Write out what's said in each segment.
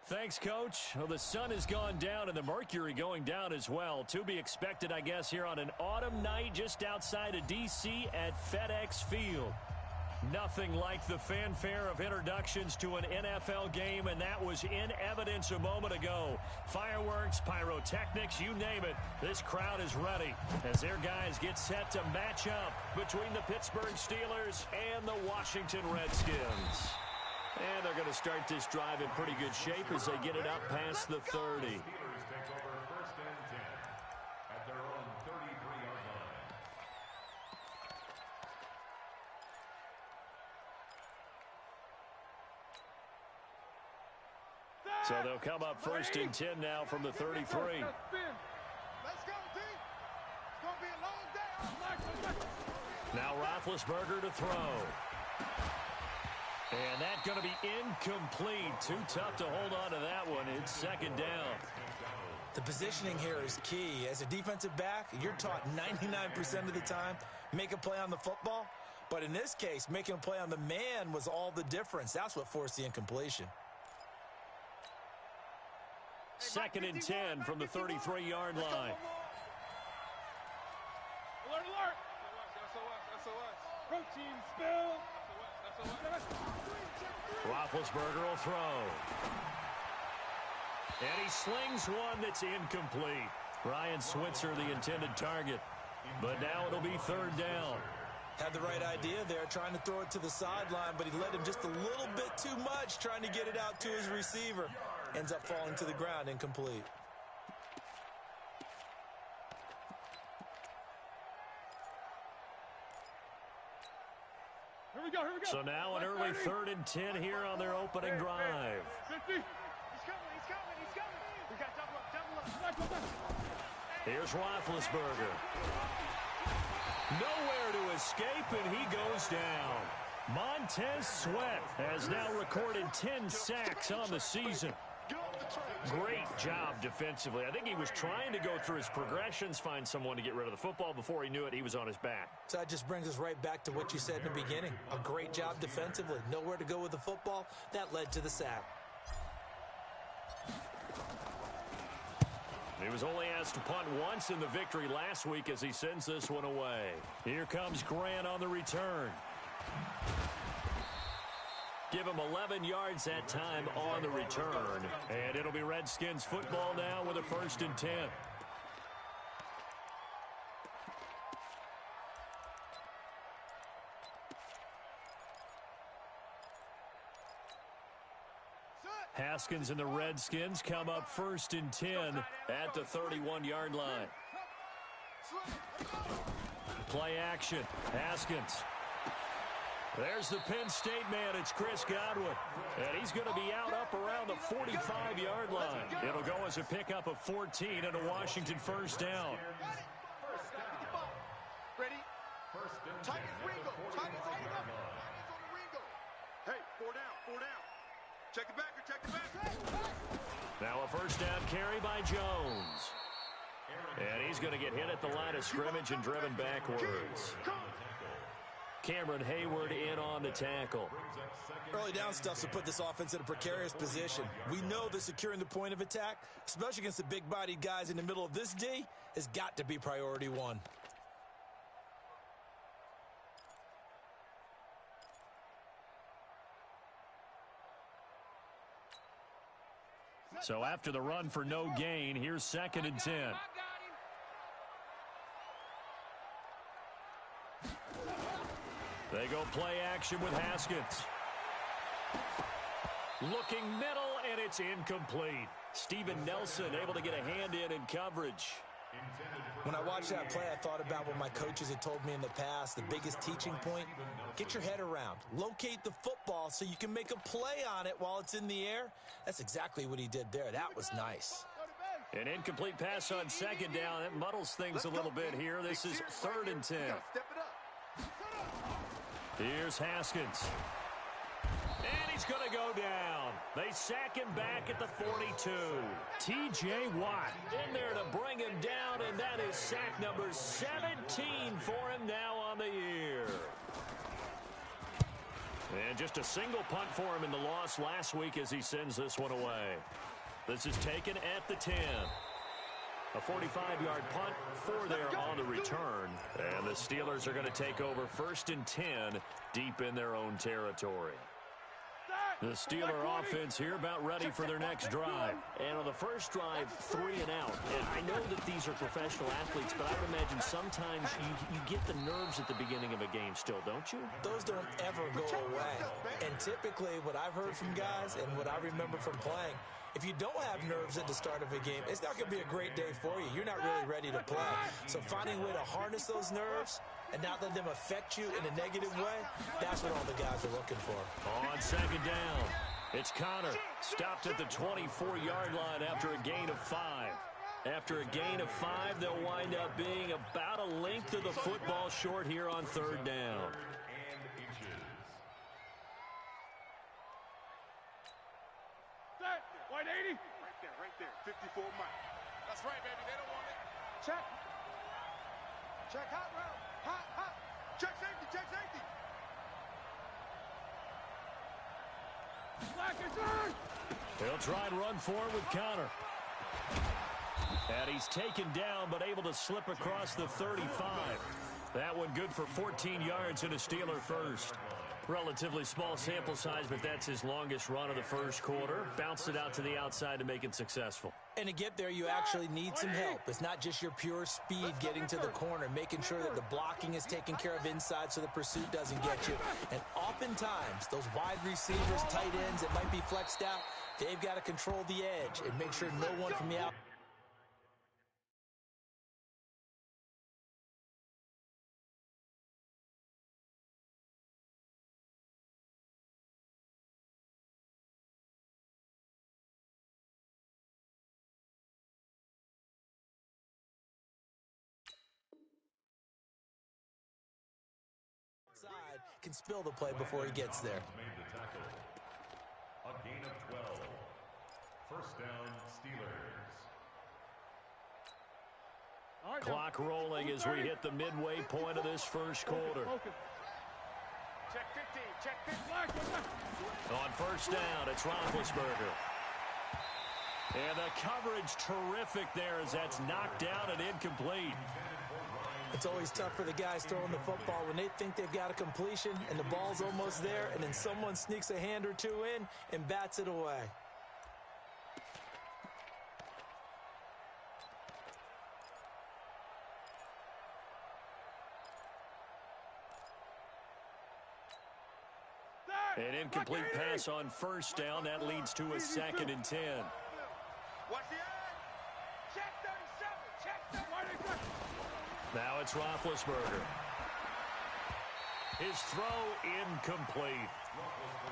Thanks, Coach. Well, the sun has gone down and the mercury going down as well. To be expected, I guess, here on an autumn night just outside of D.C. at FedEx Field. Nothing like the fanfare of introductions to an NFL game, and that was in evidence a moment ago. Fireworks, pyrotechnics, you name it. This crowd is ready as their guys get set to match up between the Pittsburgh Steelers and the Washington Redskins. And they're going to start this drive in pretty good shape as they get it up past the 30. So they'll come up 1st and 10 now from the 33. Let's go, team. It's going to be a long day. Now Roethlisberger to throw. And that's going to be incomplete. Too tough to hold on to that one. It's 2nd down. The positioning here is key. As a defensive back, you're taught 99% of the time, make a play on the football. But in this case, making a play on the man was all the difference. That's what forced the incompletion. 2nd and 10 from the 33-yard line. Alert, alert. SOS. Protein spill. Roethlisberger will throw. And he slings one that's incomplete. Ryan Switzer, the intended target. But now it'll be 3rd down. Had the right idea there, trying to throw it to the sideline, but he led him just a little bit too much, trying to get it out to his receiver. Ends up falling to the ground, incomplete. Here we go. So now an early 3rd and 10 here on their opening drive. 50. He's coming. We got double up. Here's Roethlisberger. Nowhere to escape, and he goes down. Montez Sweat has now recorded 10 sacks on the season. Great job defensively. I think he was trying to go through his progressions, find someone to get rid of the football. Before he knew it, he was on his back. So that just brings us right back to what you said in the beginning. A great job defensively. Nowhere to go with the football. That led to the sack. He was only asked to punt once in the victory last week as he sends this one away. Here comes Grant on the return. Give him 11 yards that time on the return. And it'll be Redskins football now with a 1st and 10. Haskins and the Redskins come up 1st and 10 at the 31-yard line. Play action. Haskins. There's the Penn State man. It's Chris Godwin. And he's going to be out up around the 45-yard line. It'll go as a pickup of 14 and a Washington 1st down. Ready? Titans Ringo. Hey, 4 down. Check it back. Now a 1st down carry by Jones. And he's going to get hit at the line of scrimmage and driven backwards. Cameron Hayward in on the tackle. Early down stuff to put this offense in a precarious position. We know that securing the point of attack, especially against the big-bodied guys in the middle of this D, has got to be priority 1. So after the run for no gain, here's 2nd and 10. They go play action with Haskins. Looking middle, and it's incomplete. Steven Nelson able to get a hand in coverage. When I watched that play, I thought about what my coaches had told me in the past. The biggest teaching point, get your head around. Locate the football so you can make a play on it while it's in the air. That's exactly what he did there. That was nice. An incomplete pass on 2nd down. That muddles things a little bit here. This is 3rd and 10. Here's Haskins. And he's going to go down. They sack him back at the 42. T.J. Watt in there to bring him down, and that is sack number 17 for him now on the year. And just a single punt for him in the loss last week as he sends this one away. This is taken at the 10. A 45-yard punt for there on the return. And the Steelers are going to take over 1st and 10 deep in their own territory. The Steeler offense here about ready for their next drive. And on the first drive, 3 and out. And I know that these are professional athletes, but I would imagine sometimes you get the nerves at the beginning of a game still, don't you? Those don't ever go away. And typically what I've heard from guys and what I remember from playing, if you don't have nerves at the start of a game, it's not going to be a great day for you. You're not really ready to play. So finding a way to harness those nerves and not let them affect you in a negative way, that's what all the guys are looking for. On second down, it's Connor. Stopped at the 24-yard line after a gain of 5. After a gain of 5, they'll wind up being about a length of the football short here on 3rd down. White 80. Right there. 54 miles. That's right, baby. They don't want it. Check. Check hot route. Hot. Check safety. Black is on. He'll try and run forward with Connor. And he's taken down, but able to slip across the 35. That one good for 14 yards and a Steeler first. Relatively small sample size, but that's his longest run of the first quarter. Bounced it out to the outside to make it successful. And to get there, you actually need some help. It's not just your pure speed getting to the corner, making sure that the blocking is taken care of inside so the pursuit doesn't get you. And oftentimes, those wide receivers, tight ends that might be flexed out, they've got to control the edge and make sure no one from the out. Side can spill the play before he gets there. A gain of 12. First down, Steelers. Clock rolling as we hit the midway point of this first quarter. Check 15. Check 15. On first down, it's Roethlisberger. And the coverage terrific there as that's knocked down and incomplete. It's always tough for the guys throwing the football when they think they've got a completion and the ball's almost there, and then someone sneaks a hand or two in and bats it away. An incomplete pass on first down. That leads to a 2nd and 10. Watch the eye. Check 37. Check 37. Now it's Roethlisberger. His throw incomplete.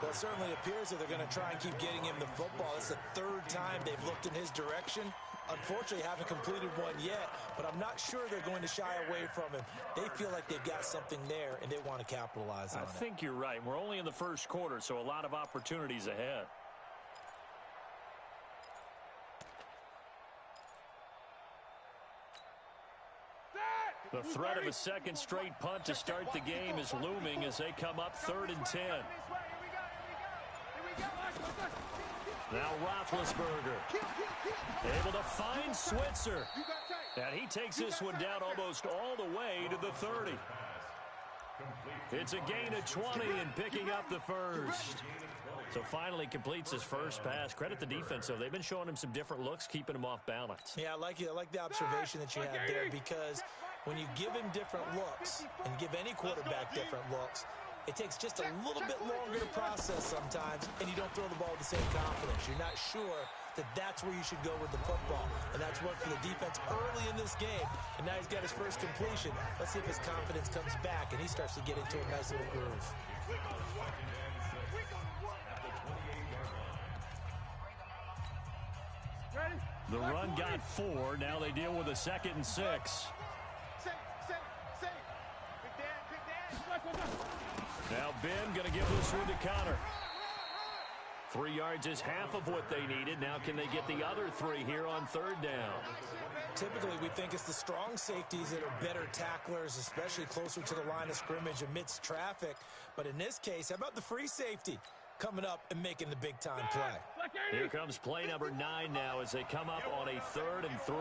Well, it certainly appears that they're going to try and keep getting him the football. It's the 3rd time they've looked in his direction. Unfortunately, haven't completed one yet, but I'm not sure they're going to shy away from him. They feel like they've got something there, and they want to capitalize on it. I think you're right. We're only in the first quarter, so a lot of opportunities ahead. The threat of a second straight punt to start the game is looming as they come up 3rd and 10. Now Roethlisberger able to find Switzer. And he takes this one down almost all the way to the 30. It's a gain of 20 and picking up the first. So finally completes his first pass. Credit the defense, though. They've been showing him some different looks, keeping him off balance. Yeah, I like the observation that you have there, because when you give him different looks and give any quarterback different looks, it takes just a little bit longer to process sometimes, and you don't throw the ball with the same confidence. You're not sure that that's where you should go with the football. And that's worked for the defense early in this game. And now he's got his first completion. Let's see if his confidence comes back and he starts to get into a nice little groove. The run got 4. Now they deal with a 2nd and 6. Now Ben going to give this one to Connor. 3 yards is half of what they needed. Now can they get the other 3 here on third down? Typically, we think it's the strong safeties that are better tacklers, especially closer to the line of scrimmage amidst traffic. But in this case, how about the free safety coming up and making the big-time play? Here comes play number 9 now as they come up on a 3rd and 3.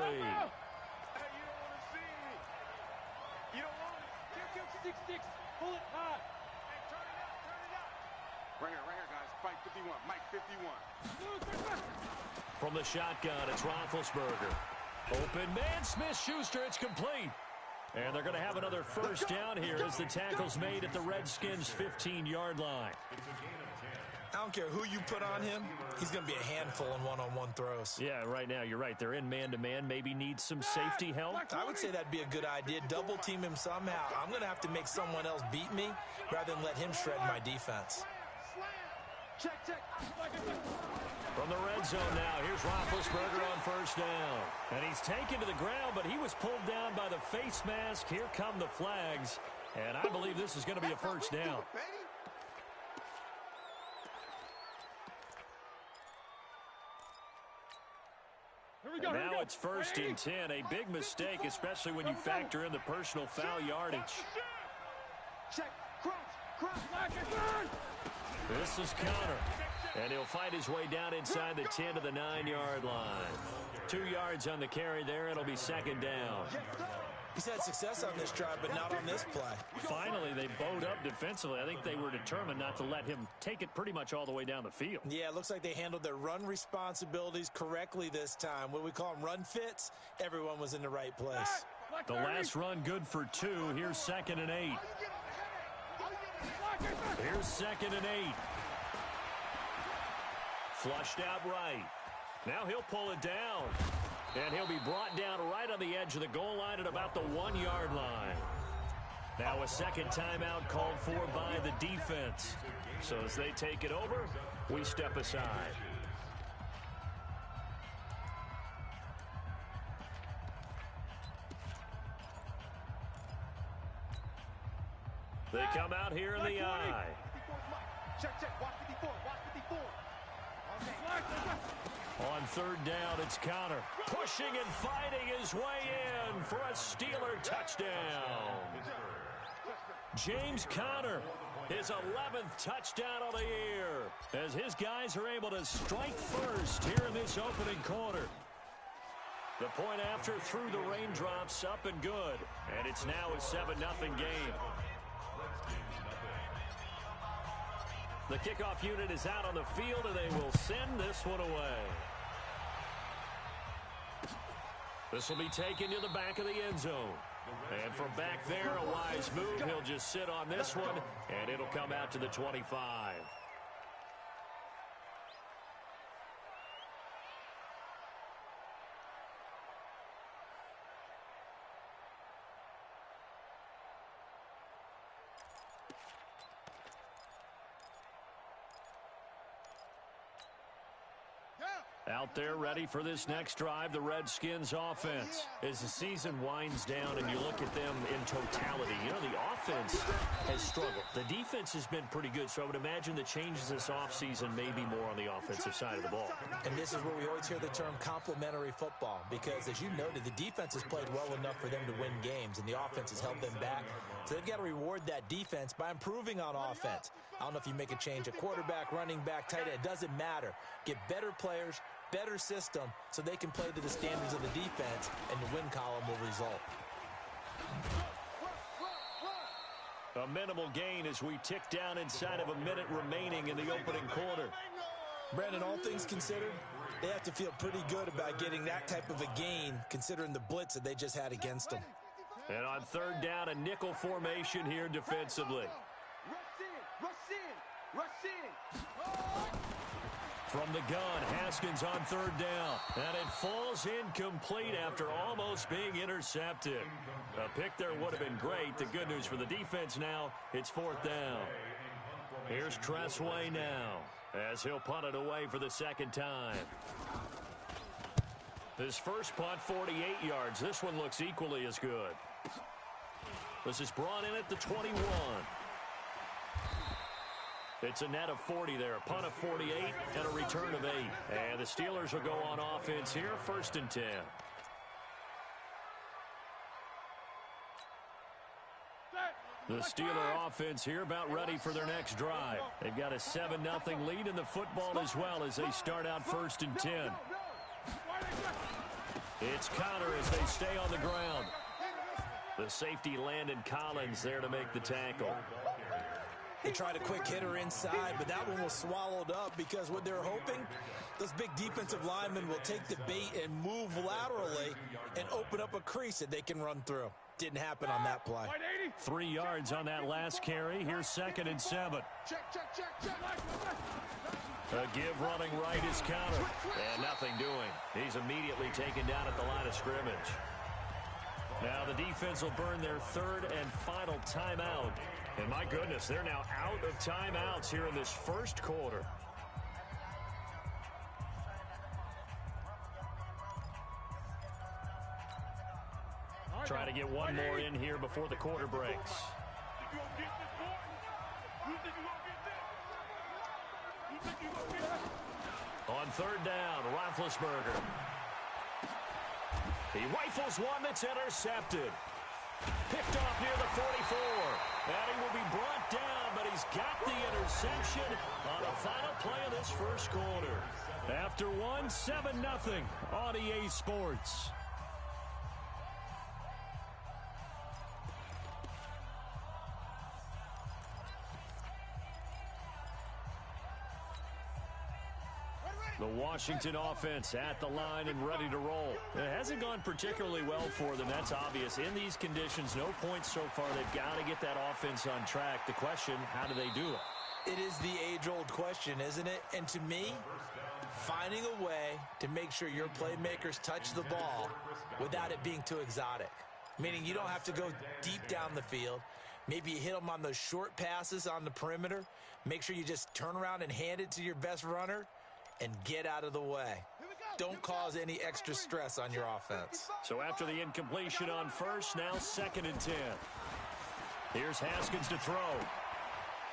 You don't want it. 6-6. Pull it high. Hey, turn it up. Right here, guys. Fight 51. Mike 51. From the shotgun, it's Roethlisberger. Open man, Smith-Schuster. It's complete. And they're going to have another first down here as the tackle's made at the Redskins' 15-yard line. I don't care who you put on him. He's going to be a handful in one-on-one throws. Yeah, right now, you're right. They're in man-to-man. Maybe need some safety help. I would say that'd be a good idea. Double team him somehow. I'm going to have to make someone else beat me rather than let him shred my defense. Check. From the red zone now, here's Roethlisberger on first down. And he's taken to the ground, but he was pulled down by the face mask. Here come the flags. And I believe this is going to be a first down. And now it's 1st and 10. A big mistake, especially when you factor in the personal foul yardage. Check. Crouch. This is Connor. And he'll fight his way down inside the 10 to the 9-yard line. 2 yards on the carry there. It'll be 2nd down. He's had success on this drive, but not on this play. Finally, they bowed up defensively. I think they were determined not to let him take it pretty much all the way down the field. Yeah, it looks like they handled their run responsibilities correctly this time. What we call them run fits, everyone was in the right place. The last run good for 2. Here's 2nd and 8. Here's 2nd and 8. Flushed out right. Now he'll pull it down. And he'll be brought down right on the edge of the goal line at about the 1-yard line. Now a second timeout called for by the defense. So as they take it over, we step aside. They come out here in the eye. Check. Watch 54. On 3rd down, it's Connor pushing and fighting his way in for a Steeler touchdown. James Conner, his 11th touchdown of the year, as his guys are able to strike first here in this opening quarter. The point after through the raindrops, up and good, and it's now a 7-0 game. The kickoff unit is out on the field, and they will send this one away. This will be taken to the back of the end zone. And from back there, a wise move. He'll just sit on this one, and it'll come out to the 25. Out there ready for this next drive, the Redskins offense. As the season winds down and you look at them in totality, you know, the offense has struggled. The defense has been pretty good, so I would imagine the changes this offseason may be more on the offensive side of the ball. And this is where we always hear the term complementary football, because as you noted, the defense has played well enough for them to win games, and the offense has held them back. So they've got to reward that defense by improving on offense. I don't know if you make a change at quarterback, running back, tight end. It doesn't matter. Get better players, better system, so they can play to the standards of the defense, and the win column will result. A minimal gain as we tick down inside of a minute remaining in the opening quarter. Brandon, all things considered, they have to feel pretty good about getting that type of a gain, considering the blitz that they just had against them. And on 3rd down, a nickel formation here defensively. Rush in. From the gun, Haskins on 3rd down. And it falls incomplete after almost being intercepted. A pick there would have been great. The good news for the defense now, it's 4th down. Here's Tressway now, as he'll punt it away for the 2nd time. His first punt, 48 yards. This one looks equally as good. This is brought in at the 21. It's a net of 40 there, a punt of 48, and a return of 8. And the Steelers will go on offense here, 1st and 10. The Steeler offense here about ready for their next drive. They've got a 7-0 lead in the football as well as they start out 1st and 10. It's Connor as they stay on the ground. The safety Landon Collins there to make the tackle. They tried a quick hitter inside, but that one was swallowed up because what they're hoping, those big defensive linemen will take the bait and move laterally and open up a crease that they can run through. Didn't happen on that play. 3 yards on that last carry. Here's 2nd and 7. A give running right is Connor. And nothing doing. He's immediately taken down at the line of scrimmage. Now the defense will burn their 3rd and final timeout. And my goodness, they're now out of timeouts here in this 1st quarter. Try to get one more in here before the quarter breaks. On 3rd down, Roethlisberger. He rifles one that's intercepted. Picked off near the 44. And he will be brought down, but he's got the interception on the final play of this 1st quarter. After one, 7-0 on EA Sports. The Washington offense at the line and ready to roll. It hasn't gone particularly well for them. That's obvious. In these conditions, no points so far. They've got to get that offense on track. The question, how do they do it? It is the age-old question, isn't it? And to me, finding a way to make sure your playmakers touch the ball without it being too exotic. Meaning you don't have to go deep down the field. Maybe you hit them on those short passes on the perimeter. Make sure you just turn around and hand it to your best runner and get out of the way. Don't cause any extra stress on your offense. So after the incompletion on 1st, now 2nd and 10. Here's Haskins to throw.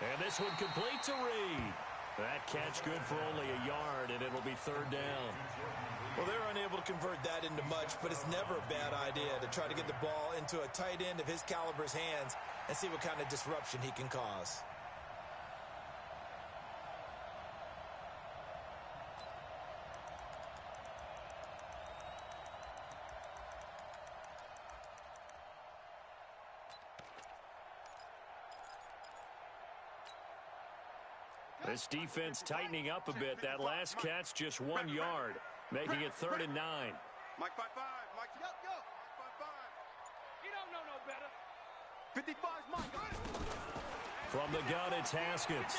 And this one complete to Reed. That catch good for only a yard, and it'll be 3rd down. Well, they're unable to convert that into much, but it's never a bad idea to try to get the ball into a tight end of his caliber's hands and see what kind of disruption he can cause. This defense tightening up a bit. That last catch just 1 yard, making it 3rd and 9. Mike 5-5. Mike, go. 5-5. He don't know no better. 55's Mike. From the gun, it's Haskins.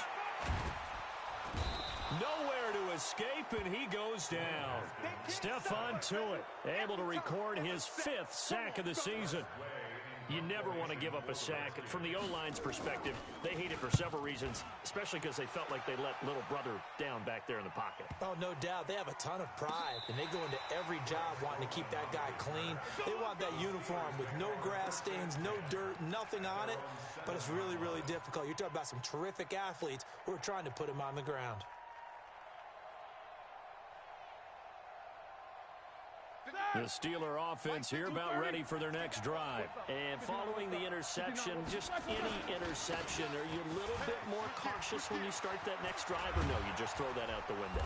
Nowhere to escape, and he goes down. Stephon Tuitt able to record his 5th sack of the season. You never want to give up a sack. From the O-line's perspective, they hate it for several reasons, especially because they felt like they let little brother down back there in the pocket. Oh, no doubt. They have a ton of pride, and they go into every job wanting to keep that guy clean. They want that uniform with no grass stains, no dirt, nothing on it, but it's really, really difficult. You're talking about some terrific athletes who are trying to put him on the ground. The Steeler offense here about ready for their next drive. And following the interception, just any interception, are you a little bit more cautious when you start that next drive, or no, you just throw that out the window?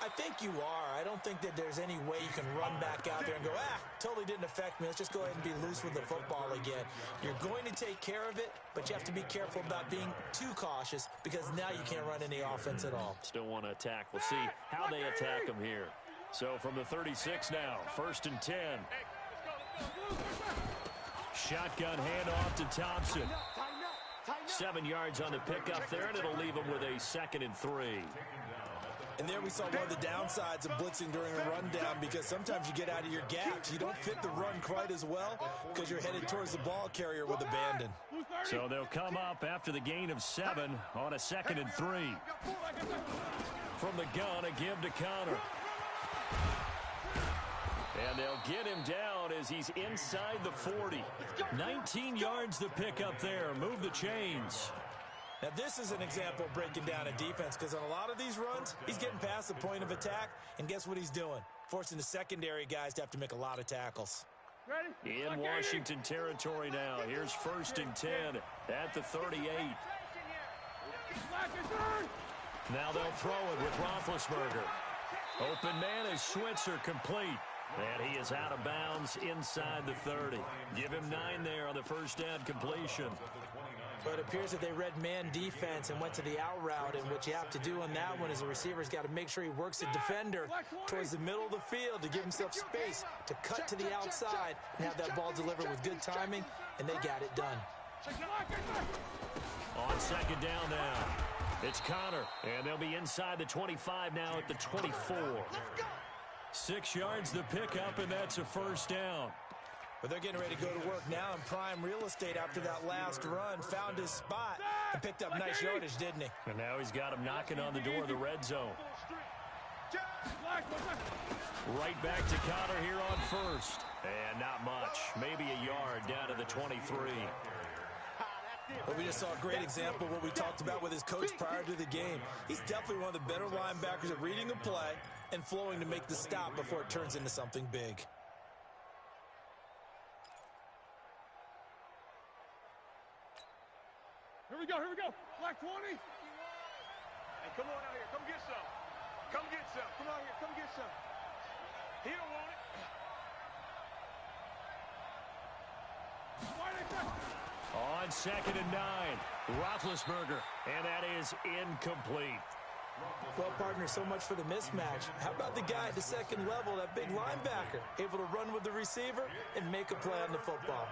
I think you are. I don't think that there's any way you can run back out there and go, totally didn't affect me. Let's just go ahead and be loose with the football again. You're going to take care of it, but you have to be careful about being too cautious because now you can't run any offense at all. Still want to attack. We'll see how they attack them here. So from the 36 now, 1st and 10. Shotgun handoff to Thompson. 7 yards on the pickup there, and it'll leave him with a 2nd and 3. And there we saw one of the downsides of blitzing during a rundown because sometimes you get out of your gaps. You don't fit the run quite as well because you're headed towards the ball carrier with abandon. So they'll come up after the gain of 7 on a 2nd and 3. From the gun, a give to Connor. And they'll get him down as he's inside the 40. 19 yards to pick up there. Move the chains. Now, this is an example of breaking down a defense because on a lot of these runs, he's getting past the point of attack, and guess what he's doing? Forcing the secondary guys to have to make a lot of tackles. Ready? In Washington territory now. Here's 1st and 10 at the 38. Now they'll throw it with Roethlisberger. Open man is Switzer, complete. And he is out of bounds inside the 30. Give him 9 there on the first down completion. But it appears that they read man defense and went to the out route, and what you have to do on that one is the receiver's got to make sure he works the defender towards the middle of the field to give himself space to cut to the outside and have that ball delivered with good timing, and they got it done. On 2nd down now, it's Connor, and they'll be inside the 25 now at the 24. 6 yards the pickup, and that's a first down. But they're getting ready to go to work now in prime real estate after that last run. Found his spot and picked up nice yardage, didn't he? And now he's got him knocking on the door of the red zone. Right back to Connor here on 1st. And not much. Maybe a yard down to the 23. But we just saw a great example of what we talked about with his coach prior to the game. He's definitely one of the better linebackers at reading a play and flowing to make the stop before it turns into something big. Here we go, here we go. Black 20. Hey, come on out here. Come get some. Come get some. Come out here. Come get some. He don't want it. On 2nd and 9, Roethlisberger, and that is incomplete. Well, partner, so much for the mismatch. How about the guy at the second level, that big linebacker, able to run with the receiver and make a play on the football?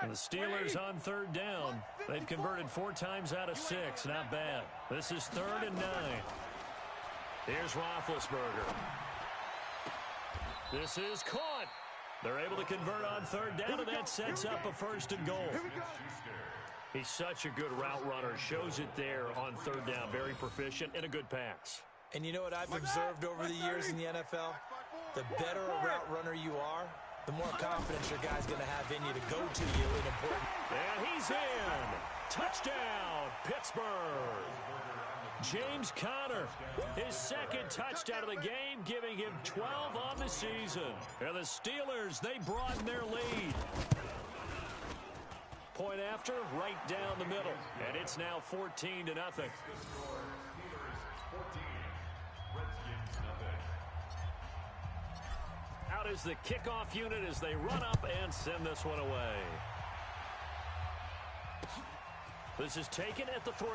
And the Steelers on 3rd down. They've converted 4 times out of 6. Not bad. This is 3rd and 9. Here's Roethlisberger. This is caught. They're able to convert on 3rd down, and that sets up a 1st and goal. He's such a good route runner. Shows it there on 3rd down. Very proficient and a good pass. And you know what I've observed over the years in the NFL? The better a route runner you are, the more confidence your guy's going to have in you to go to you in important. And he's in. Touchdown, Pittsburgh. James Conner, his 2nd touchdown of the game, giving him 12 on the season. And the Steelers, they broaden their lead. Point after, right down the middle. And it's now 14-0. Out is the kickoff unit as they run up and send this one away. This is taken at the 3.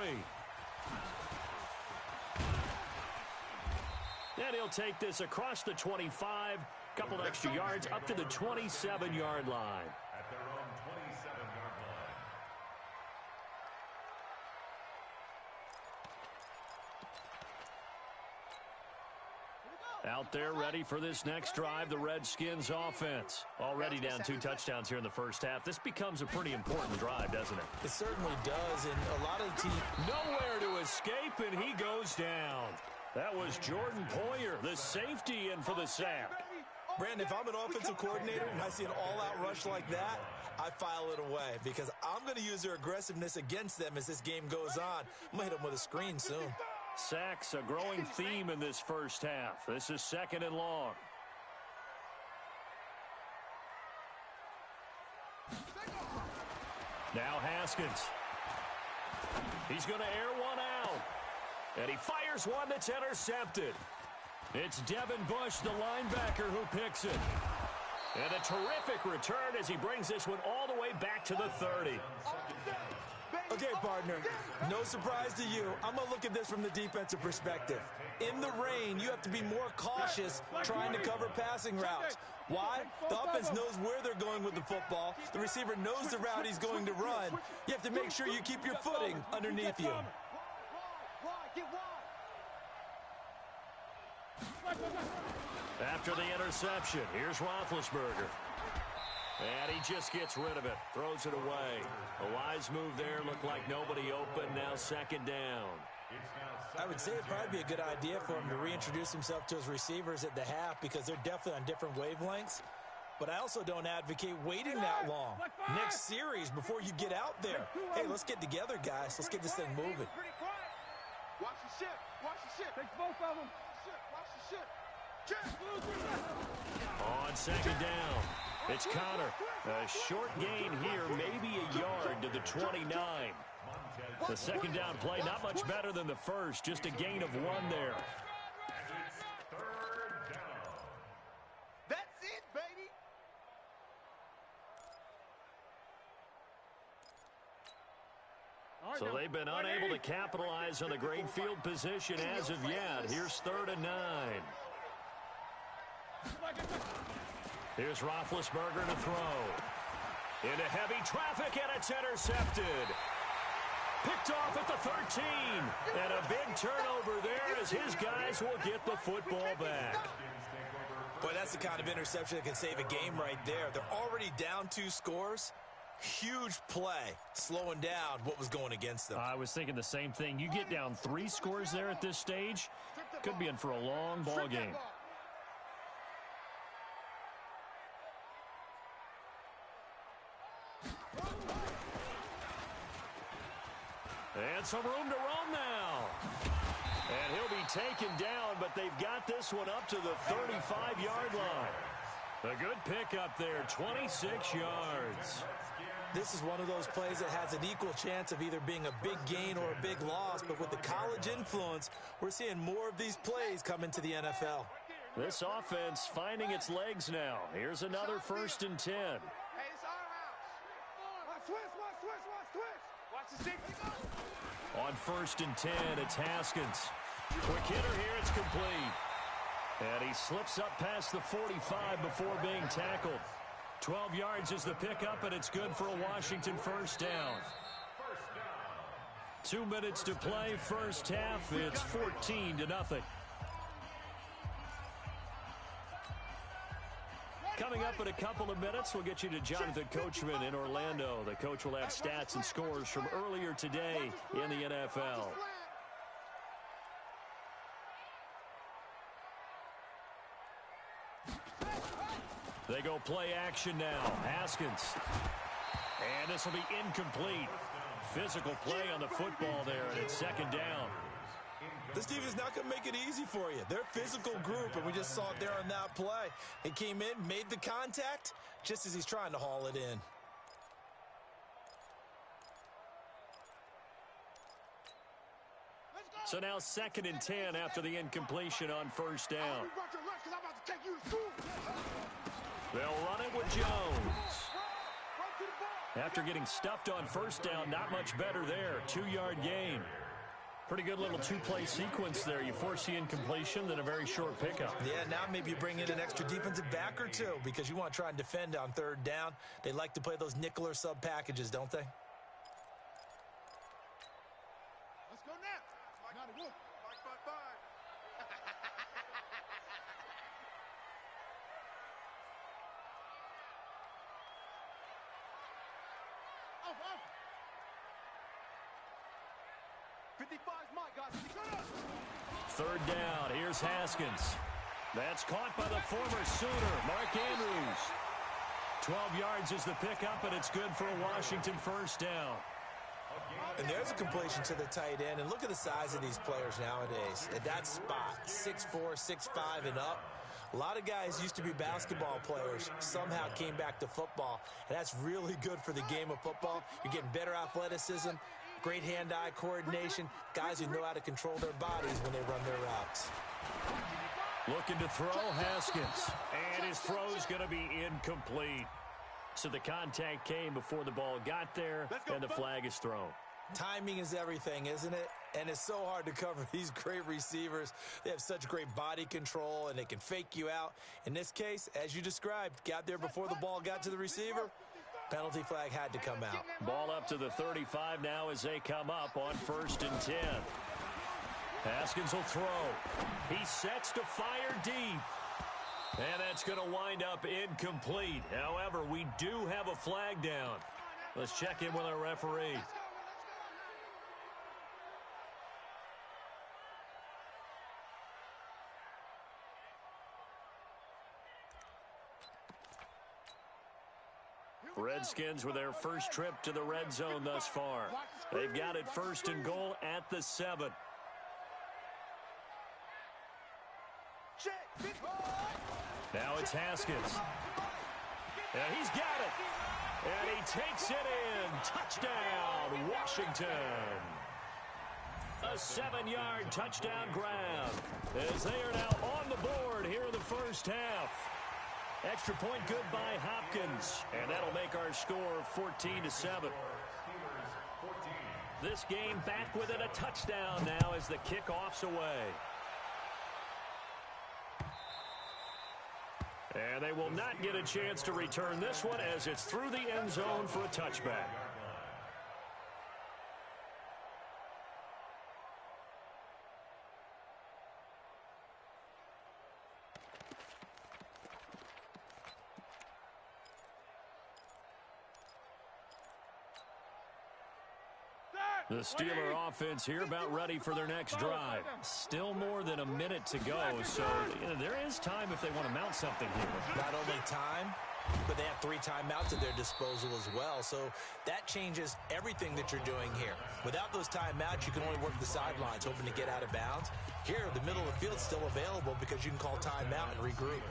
And he'll take this across the 25, couple extra yards up to the 27-yard line. At their own 27-yard line. Out there ready for this next drive, the Redskins offense. Already down 2 touchdowns here in the first half. This becomes a pretty important drive, doesn't it? It certainly does, and a lot of the team... Nowhere to escape, and he goes down. That was Jordan Poyer, the safety, in for the sack. Brandon, if I'm an offensive coordinator and I see an all-out rush like that, I file it away because I'm going to use their aggressiveness against them as this game goes on. I'm going to hit them with a screen soon. Sacks, a growing theme in this first half. This is 2nd and long. Now Haskins. He's going to air one out. And he fires one that's intercepted. It's Devin Bush, the linebacker, who picks it. And a terrific return as he brings this one all the way back to the 30. Okay, partner, no surprise to you. I'm going to look at this from the defensive perspective. In the rain, you have to be more cautious trying to cover passing routes. Why? The offense knows where they're going with the football. The receiver knows the route he's going to run. You have to make sure you keep your footing underneath you. After the interception, here's Roethlisberger. And he just gets rid of it, throws it away. A wise move there, looked like nobody open, now 2nd down. I would say it'd probably be a good idea for him to reintroduce himself to his receivers at the half because they're definitely on different wavelengths. but I also don't advocate waiting that long. Next series before you get out there. Hey, let's get together, guys. Let's get this thing moving. Watch the ship. Watch the ship. Take both of them. Watch the ship. On second down, it's Connor. A short gain here, maybe a yard to the 29. The second down play, not much better than the first, just a gain of 1 there. That's it, baby. So they've been unable to capitalize on the great field position as of yet. Here's 3rd and 9. Here's Roethlisberger to throw. Into heavy traffic, and it's intercepted. Picked off at the 13. And a big turnover there as his guys will get the football back. Boy, that's the kind of interception that can save a game right there. They're already down 2 scores. Huge play, slowing down what was going against them. I was thinking the same thing. You get down 3 scores there at this stage, could be in for a long ball game. And some room to roam now. And he'll be taken down, but they've got this one up to the 35-yard line. A good pickup there, 26 yards. This is one of those plays that has an equal chance of either being a big gain or a big loss, but with the college influence, we're seeing more of these plays come into the NFL. This offense finding its legs now. Here's another 1st and 10. Hey, it's our house. Watch twist. Watch the safety. On 1st and 10, it's Haskins. Quick hitter here, it's complete. And he slips up past the 45 before being tackled. 12 yards is the pickup, and it's good for a Washington 1st down. 2 minutes to play, first half. It's 14-0. Coming up in a couple of minutes, we'll get you to Jonathan Coachman in Orlando. The coach will have stats and scores from earlier today in the NFL. They go play action now. Haskins. And this will be incomplete. Physical play on the football there, and it's 2nd down. This defense is not going to make it easy for you. They're a physical group, and we just saw it there on that play. He came in, made the contact, just as he's trying to haul it in. So now 2nd and 10 after the incompletion on 1st down. They'll run it with Jones. After getting stuffed on 1st down, not much better there. 2-yard gain. Pretty good little 2-play sequence there. You force the incompletion, then a very short pickup. Yeah, now maybe you bring in an extra defensive back or 2 because you want to try and defend on 3rd down. They like to play those nickel or sub packages, don't they? Let's go now. Not a look. 5-5-5. Off. 55's my guys. 3rd down. Here's Haskins. That's caught by the former Sooner, Mark Andrews. 12 yards is the pickup, and it's good for a Washington 1st down. And there's a completion to the tight end. And look at the size of these players nowadays. At that spot, 6'4", 6'5", and up. A lot of guys used to be basketball players, somehow came back to football. And that's really good for the game of football. You're getting better athleticism, great hand-eye coordination, guys who know how to control their bodies when they run their routes. Looking to throw, Haskins. And his throw's going to be incomplete. So the contact came before the ball got there, and the flag is thrown. Timing is everything, isn't it? And it's so hard to cover these great receivers. They have such great body control, and they can fake you out. In this case, as you described, got there before the ball got to the receiver. Penalty flag had to come out. Ball up to the 35 now as they come up on 1st and 10. Haskins will throw. He sets to fire deep. And that's going to wind up incomplete. However, we do have a flag down. Let's check in with our referee. Redskins with their first trip to the red zone thus far. They've got it 1st and goal at the 7. Now it's Haskins. And he's got it. And he takes it in. Touchdown, Washington. A 7-yard touchdown grab as they are now on the board here in the first half. Extra point good by Hopkins, and that'll make our score 14-7. This game back within a touchdown now as the kickoff's away. And they will not get a chance to return this one as it's through the end zone for a touchback. The Steeler offense here about ready for their next drive. Still more than a minute to go, so there is time if they want to mount something here. Not only time, but they have 3 timeouts at their disposal as well, so that changes everything that you're doing here. Without those timeouts, you can only work the sidelines, hoping to get out of bounds. Here, the middle of the field's still available because you can call timeout and regroup.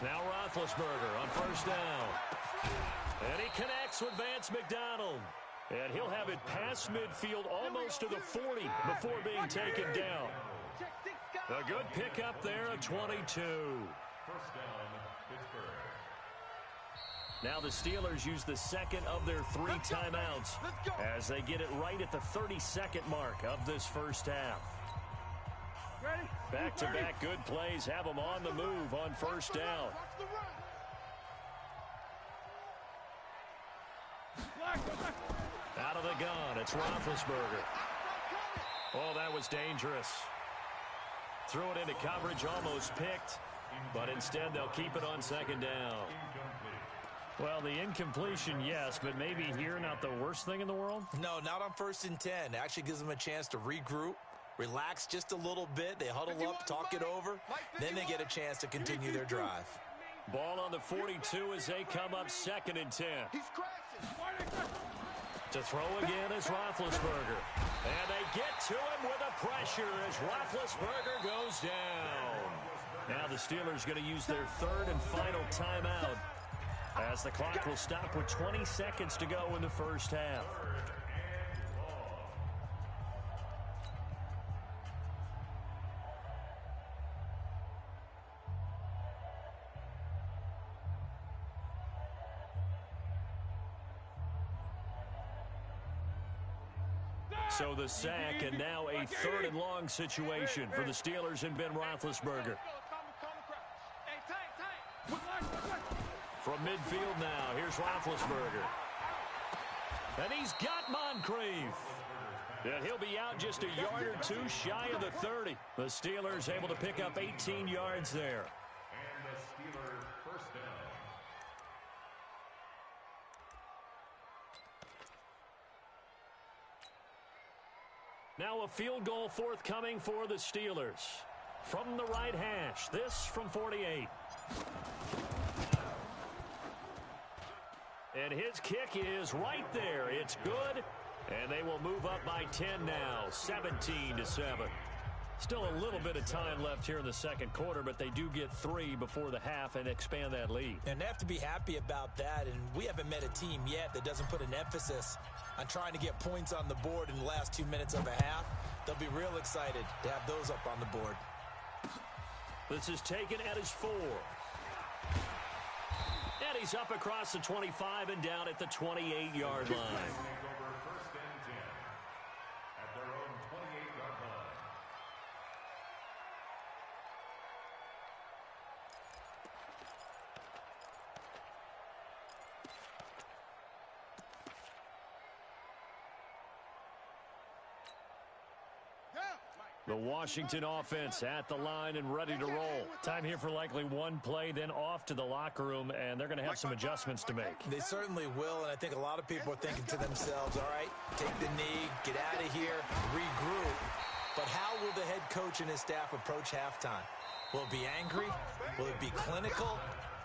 Now Roethlisberger on first down. And he connects with Vance McDonald. And he'll have it past midfield almost to the 40 before being taken down. A good pickup there at 22. First down, Pittsburgh. Now the Steelers use the second of their 3 timeouts as they get it right at the 32nd mark of this first half. Back-to-back good plays have them on the move on first down. Out of the gun, it's Roethlisberger. Oh, that was dangerous. Threw it into coverage, almost picked, but instead they'll keep it on second down. Well, the incompletion, yes, but maybe here not the worst thing in the world? No, not on 1st and 10. It actually gives them a chance to regroup, relax just a little bit. They huddle up, talk it over. Then they get a chance to continue their drive. Ball on the 42 as they come up 2nd and 10. To throw again is Roethlisberger. And they get to him with a pressure as Roethlisberger goes down. Now the Steelers going to use their 3rd and final timeout as the clock will stop with 20 seconds to go in the first half. So the sack, and now a 3rd and long situation for the Steelers and Ben Roethlisberger. From midfield now, here's Roethlisberger. And he's got Moncrief. And he'll be out just a yard or 2 shy of the 30. The Steelers able to pick up 18 yards there. And the Steelers first down. Now a field goal forthcoming for the Steelers. From the right hash, this from 48. And his kick is right there. It's good. And they will move up by 10 now, 17-7. Still a little bit of time left here in the second quarter, but they do get 3 before the half and expand that lead. And they have to be happy about that. And we haven't met a team yet that doesn't put an emphasis on trying to get points on the board in the last 2 minutes of a half. They'll be real excited to have those up on the board. This is taken at his 4. And he's up across the 25 and down at the 28-yard line. First and 10 at their own 28-yard line. The Washington offense at the line and ready to roll. Time here for likely one play, then off to the locker room, and they're going to have some adjustments to make. They certainly will, and I think a lot of people are thinking to themselves, all right, take the knee, get out of here, regroup. But how will the head coach and his staff approach halftime? Will it be angry? Will it be clinical?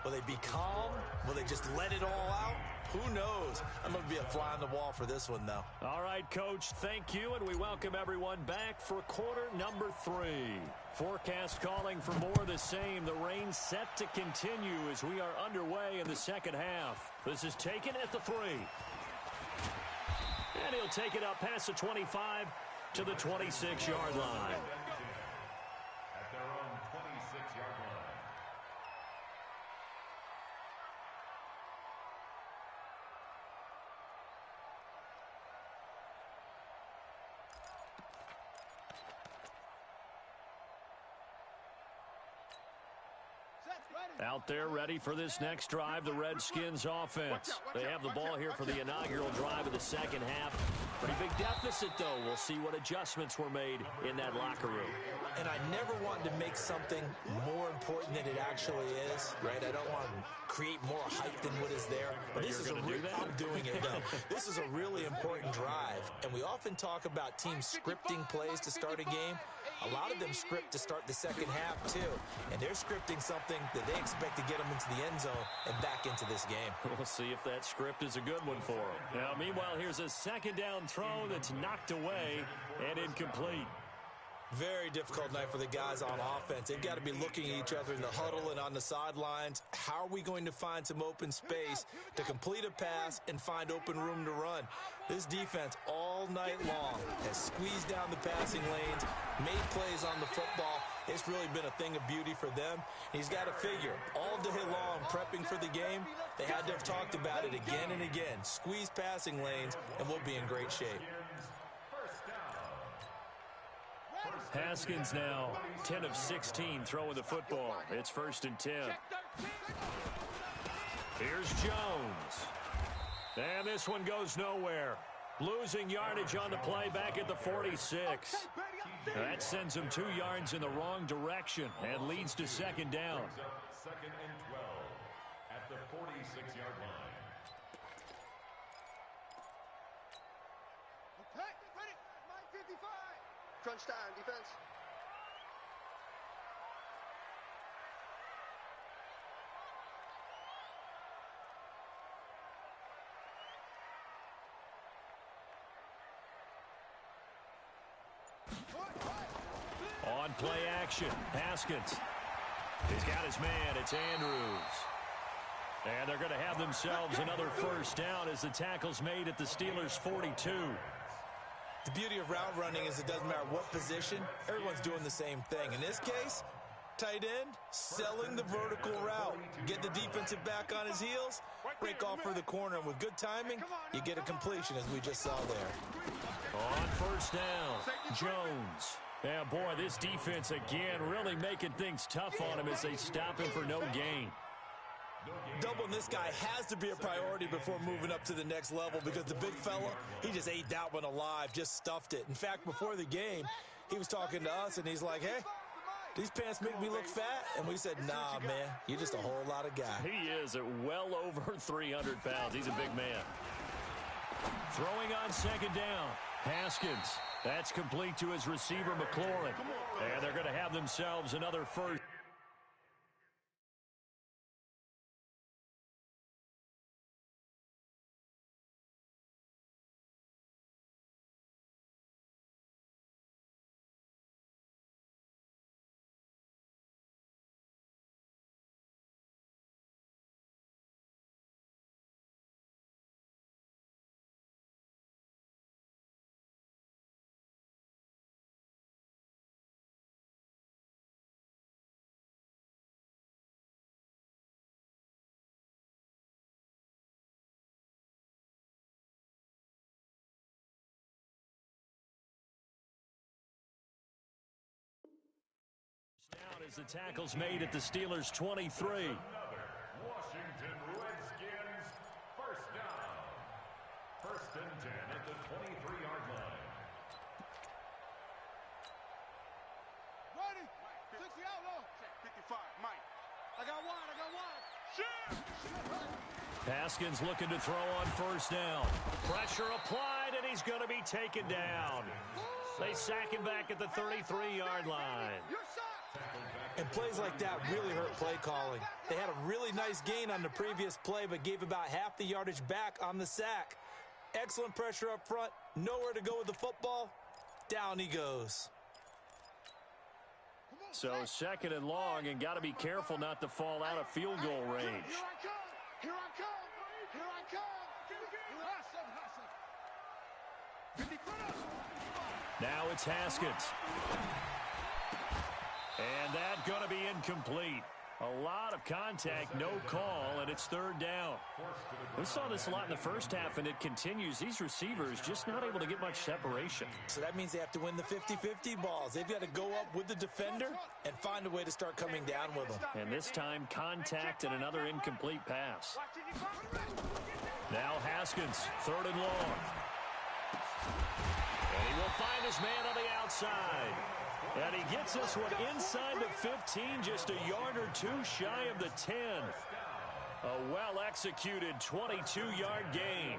Will they be calm? Will they just let it all out? Who knows? I'm going to be a fly on the wall for this one, though. All right, Coach, thank you, and we welcome everyone back for quarter number 3. Forecast calling for more of the same. The rain set to continue as we are underway in the second half. This is taken at the 3. And he'll take it up past the 25 to the 26-yard line. At their own 26-yard line. Out there ready for this next drive, the Redskins offense. They have the ball here for the inaugural drive of the second half. Pretty big deficit, though. We'll see what adjustments were made in that locker room. And I never want to make something more important than it actually is, right? I don't want to create more hype than what is there. But this is I'm doing it, though. This is a really important drive. And we often talk about teams scripting plays to start a game. A lot of them script to start the second half, too. And they're scripting something that they expect to get them into the end zone and back into this game. We'll see if that script is a good one for them. Now, meanwhile, here's a second down throw that's knocked away and incomplete. Very difficult night for the guys on offense. They've got to be looking at each other in the huddle and on the sidelines. How are we going to find some open space to complete a pass and find open room to run? This defense all night long has squeezed down the passing lanes, made plays on the football. It's really been a thing of beauty for them. He's got to figure, all day long, prepping for the game, they had to have talked about it again and again. Squeeze passing lanes, and we'll be in great shape. Haskins now 10 of 16 throwing the football. It's 1st and 10. Here's Jones. And this one goes nowhere. Losing yardage on the play back at the 46. That sends him 2 yards in the wrong direction and leads to second down. 2nd and 12 at the 46-yard line. Okay, ready, 9:55. Crunch time, defense. On play action, Haskins. He's got his man. It's Andrews. And they're going to have themselves another first down as the tackle's made at the Steelers' 42. The beauty of route running is it doesn't matter what position, everyone's doing the same thing. In this case, tight end, selling the vertical route. Get the defensive back on his heels, break off for the corner, and with good timing, you get a completion as we just saw there. On first down, Jones. Yeah, boy, this defense again really making things tough on him as they stop him for no gain. Doubling this guy has to be a priority before moving up to the next level because the big fella, he just ate that one alive, just stuffed it. In fact, before the game, he was talking to us, and he's like, hey, these pants make me look fat? And we said, nah, man, you're just a whole lot of guy. He is at well over 300 pounds. He's a big man. Throwing on second down, Haskins. That's complete to his receiver, McLaurin. And they're going to have themselves another first. Down as the tackle's made at the Steelers' 23. Washington Redskins first down. 1st and 10 at the 23-yard line. 55, Mike. I got one. Haskins looking to throw on first down. Pressure applied, and he's going to be taken down. They sack him back at the 33-yard line. And plays like that really hurt play calling. They had a really nice gain on the previous play, but gave about half the yardage back on the sack. Excellent pressure up front. Nowhere to go with the football. Down he goes. So second and long, and got to be careful not to fall out of field goal range. Here I come. Now it's Haskins. And that's going to be incomplete. A lot of contact, no call, and it's third down. We saw this a lot in the first half, and it continues. These receivers just not able to get much separation. So that means they have to win the 50-50 balls. They've got to go up with the defender and find a way to start coming down with them. And this time, contact and another incomplete pass. Now Haskins, third and long. And he will find his man on the outside. And he gets this one inside the 15, just a yard or two shy of the 10. A well-executed 22-yard gain.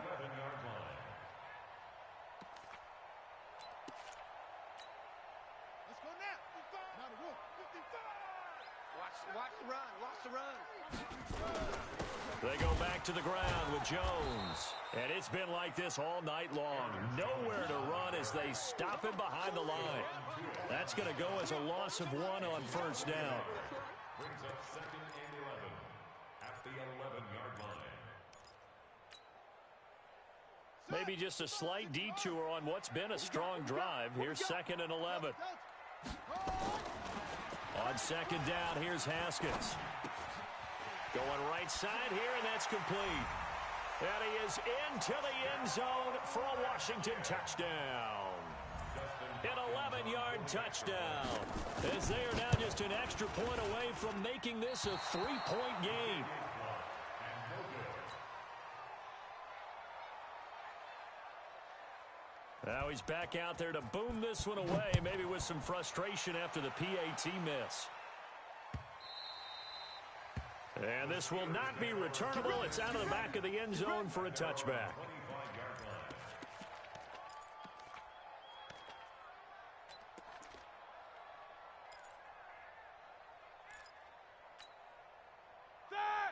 Let's go now. 55. Watch the run. They go back to the ground with Jones. And it's been like this all night long. Nowhere to run as they stop him behind the line. That's going to go as a loss of one on first down. Brings up second and 11 at the 11-yard line. Maybe just a slight detour on what's been a strong drive. Here's second and 11. On second down, here's Haskins. Going right side here, and that's complete. And he is into the end zone for a Washington touchdown. An 11-yard touchdown. As they are now just an extra point away from making this a 3-point game. Now he's back out there to boom this one away, maybe with some frustration after the PAT miss. And this will not be returnable. It's out of the back of the end zone for a touchback.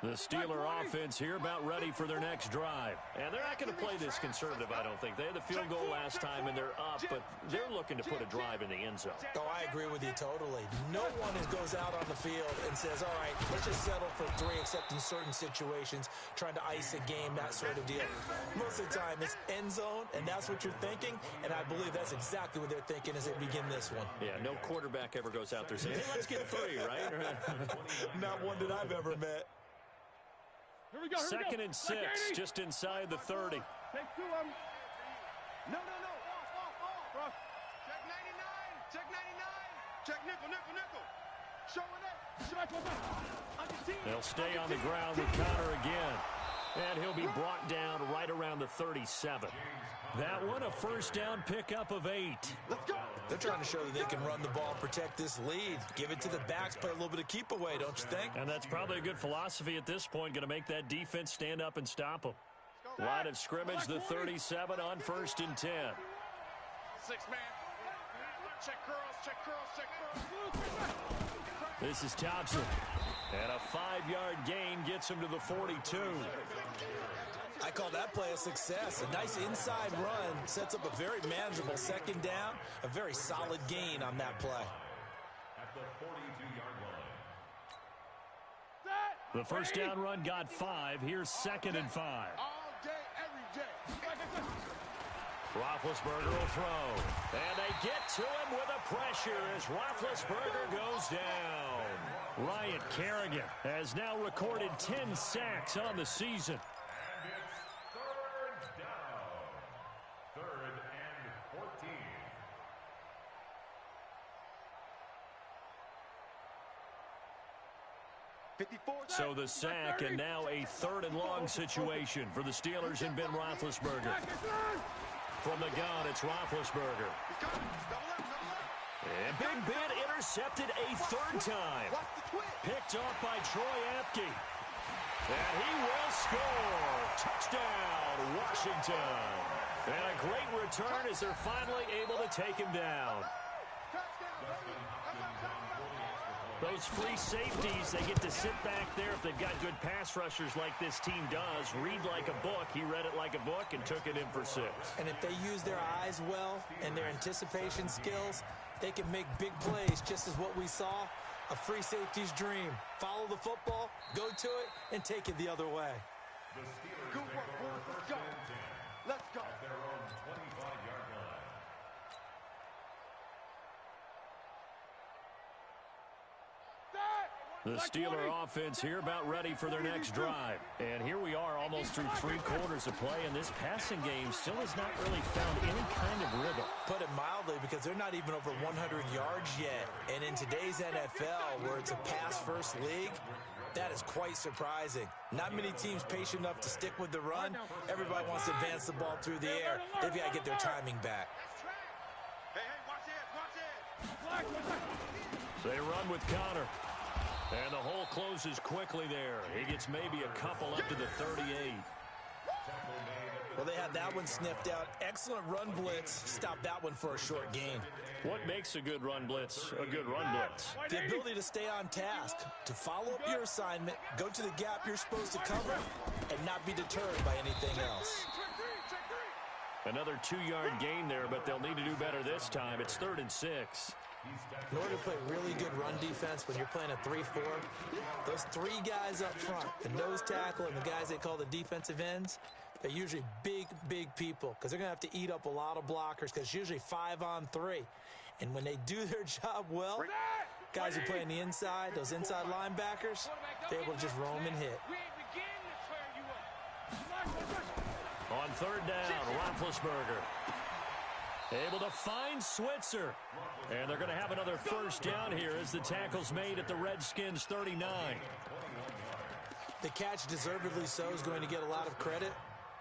The Steeler offense here about ready for their next drive. And they're not going to play this conservative, I don't think. They had the field goal last time, and they're up, but they're looking to put a drive in the end zone. Oh, I agree with you totally. No one goes out on the field and says, all right, let's just settle for three, except in certain situations, trying to ice a game, that sort of deal. Most of the time, it's end zone, and that's what you're thinking, and I believe that's exactly what they're thinking as they begin this one. Yeah, no quarterback ever goes out there saying, hey, let's get three, right? Not one that I've ever met. Here we go. Second and 6, just inside the 30. Take two of them. No. Off. Check 99. Check 99. Check nickel. Showing up. They'll stay on the ground with Connor again. And he'll be brought down right around the 37. That one, a first down pickup of 8. Let's go. They're trying to show that they can run the ball and protect this lead. Give it to the backs, play a little bit of keep away, don't you think? And that's probably a good philosophy at this point, going to make that defense stand up and stop them. Line of scrimmage, the 37 on first and 10. 6-man. Check curls. This is Thompson. And a 5-yard gain gets him to the 42. I call that play a success. A nice inside run sets up a very manageable second down. A very solid gain on that play. At the 42-yard line. The first down run got 5. Here's second and 5. All day, every day. Roethlisberger will throw. And they get to him with a pressure as Roethlisberger goes down. Ryan Kerrigan has now recorded 10 sacks on the season. And it's third down. Third and 14. So the sack, and now a third and long situation for the Steelers and Ben Roethlisberger. From the gun, it's Roethlisberger. And Big Ben intercepted a third time. Picked off by Troy Apke. And he will score. Touchdown, Washington. And a great return as they're finally able to take him down. Those free safeties, they get to sit back there if they've got good pass rushers like this team does. Read like a book. He read it like a book and took it in for 6. And if they use their eyes well and their anticipation skills, they can make big plays, just as what we saw. A free safety's dream. Follow the football, go to it, and take it the other way. Good work, boys. Let's go. Let's go. At their own 25-yard line. The Steeler offense here about ready for their next drive. And here we are almost through 3 quarters of play, and this passing game still has not really found any kind of rhythm. Put it mildly, because they're not even over 100 yards yet. And in today's NFL, where it's a pass-first league, that is quite surprising. Not many teams patient enough to stick with the run. Everybody wants to advance the ball through the air. They've got to get their timing back. Hey, watch it, watch it. They run with Connor. And the hole closes quickly there. He gets maybe a couple up to the 38. Well, they had that one sniffed out. Excellent run blitz. Stop that one for a short gain. What makes a good run blitz a good run blitz? The ability to stay on task, to follow up your assignment, go to the gap you're supposed to cover, and not be deterred by anything else. Another 2-yard gain there, but they'll need to do better this time. It's 3rd and 6. In order to play really good run defense when you're playing a 3-4, those 3 guys up front, the nose tackle and the guys they call the defensive ends, they're usually big people because they're going to have to eat up a lot of blockers because it's usually 5-on-3. And when they do their job well, guys who play on the inside, those inside linebackers, they're able to just roam and hit. On 3rd down, Roethlisberger. Able to find Switzer. And they're going to have another first down here as the tackle's made at the Redskins 39. The catch, deservedly so, is going to get a lot of credit,